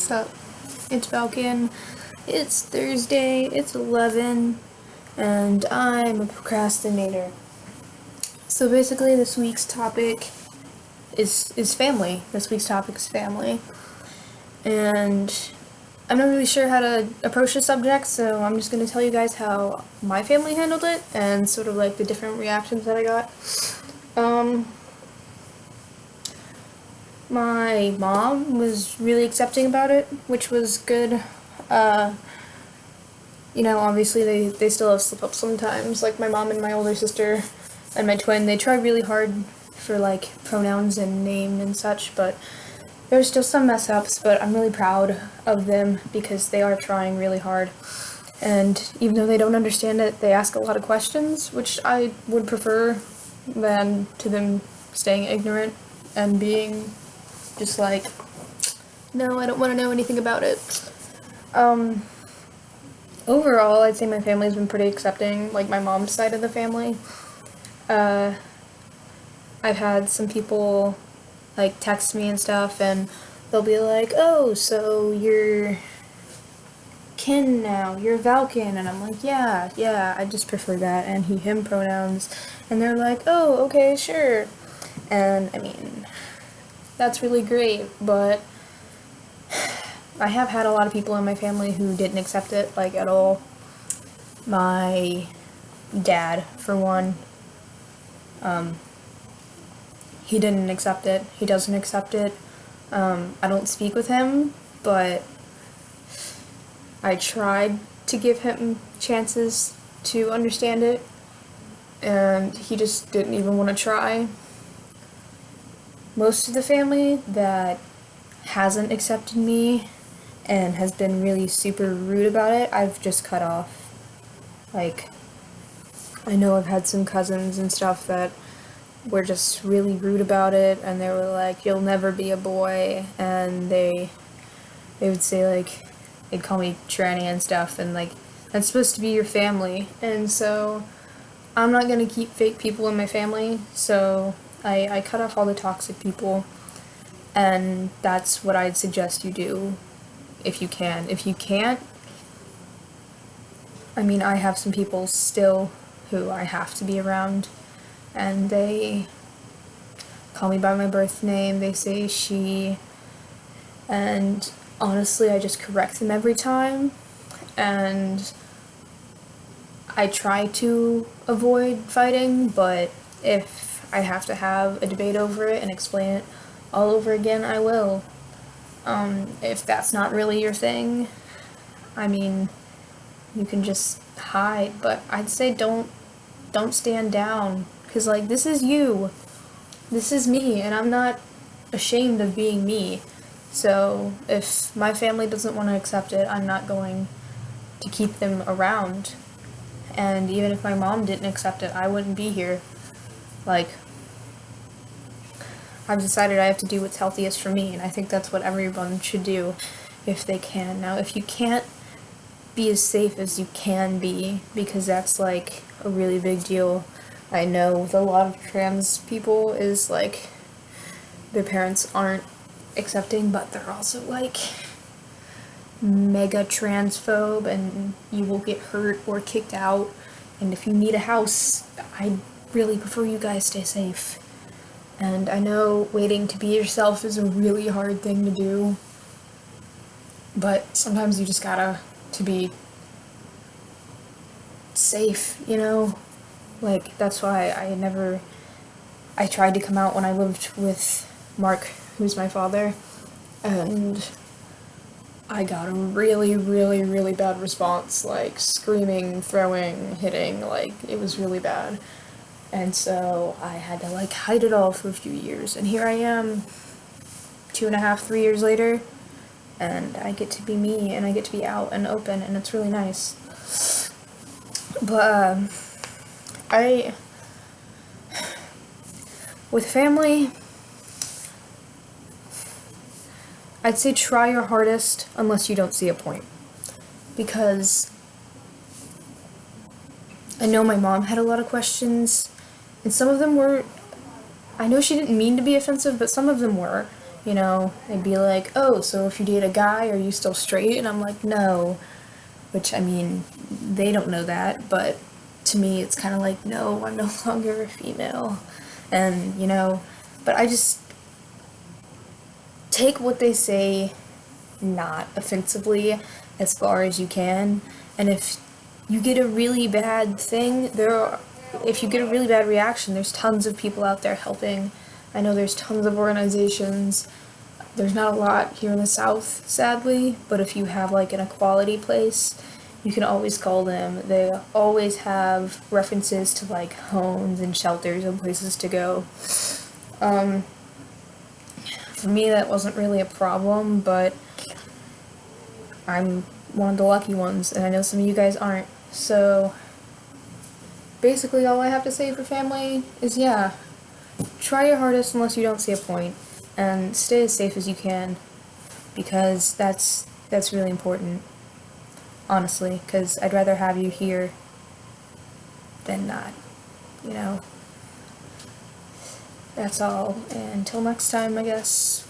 What's up? It's Valken. It's Thursday, it's 11, and I'm a procrastinator. So basically this week's topic is family. This week's topic is family. And I'm not really sure how to approach the subject, so I'm just going to tell you guys how my family handled it and sort of like the different reactions that I got. My mom was really accepting about it, which was good. Obviously they still have slip-ups sometimes. Like, my mom and my older sister and my twin, they try really hard for, like, pronouns and name and such, but there's still some mess-ups, but I'm really proud of them because they are trying really hard. And even though they don't understand it, they ask a lot of questions, which I would prefer than to them staying ignorant and being just like, no, I don't want to know anything about it. Overall, I'd say my family's been pretty accepting, like my mom's side of the family. I've had some people, like, text me and stuff, and they'll be like, oh, so you're kin now, you're Valken, and I'm like, yeah, I just prefer that, and he, him pronouns, and they're like, oh, okay, sure, and, I mean, that's really great, but I have had a lot of people in my family who didn't accept it, like, at all. My dad, for one, he didn't accept it. He doesn't accept it. I don't speak with him, but I tried to give him chances to understand it, and he just didn't even want to try. Most of the family that hasn't accepted me and has been really super rude about it, I've just cut off. Like, I know I've had some cousins and stuff that were just really rude about it, and they were like, you'll never be a boy, and they would say, like, they'd call me tranny and stuff, and, like, that's supposed to be your family, and so I'm not gonna keep fake people in my family, so I cut off all the toxic people, and that's what I'd suggest you do if you can. If you can't, I mean, I have some people still who I have to be around, and they call me by my birth name, they say she, and honestly, I just correct them every time, and I try to avoid fighting, but if I have to have a debate over it and explain it all over again, I will. If that's not really your thing, I mean, you can just hide, but I'd say don't stand down, because, like, this is you, this is me, and I'm not ashamed of being me, so if my family doesn't want to accept it, I'm not going to keep them around, and even if my mom didn't accept it, I wouldn't be here. Like, I've decided I have to do what's healthiest for me, and I think that's what everyone should do if they can. Now, if you can't, be as safe as you can be, because that's, like, a really big deal. I know with a lot of trans people is, like, their parents aren't accepting, but they're also, like, mega transphobe, and you will get hurt or kicked out, and if you need a house, I really prefer you guys stay safe. And I know waiting to be yourself is a really hard thing to do, but sometimes you just gotta to be safe, you know? Like, that's why I tried to come out when I lived with Mark, who's my father, and I got a really, really, really bad response, like, screaming, throwing, hitting, like, it was really bad. And so I had to, like, hide it all for a few years, and here I am, 2.5, 3 years later, and I get to be me, and I get to be out and open, and it's really nice. But, with family, I'd say try your hardest unless you don't see a point. Because I know my mom had a lot of questions, and some of them were, I know she didn't mean to be offensive, but some of them were. You know, they'd be like, oh, so if you date a guy, are you still straight? And I'm like, no. Which, I mean, they don't know that, but to me it's kind of like, no, I'm no longer a female. And, you know, but I just take what they say not offensively as far as you can. And if you get a really bad thing, if you get a really bad reaction, there's tons of people out there helping. I know there's tons of organizations. There's not a lot here in the South, sadly, but if you have like an equality place, you can always call them. They always have references to like homes and shelters and places to go. For me, that wasn't really a problem, but I'm one of the lucky ones, and I know some of you guys aren't. So basically all I have to say for family is, yeah, try your hardest unless you don't see a point, and stay as safe as you can, because that's really important, honestly, because I'd rather have you here than not, you know. That's all, and until next time, I guess.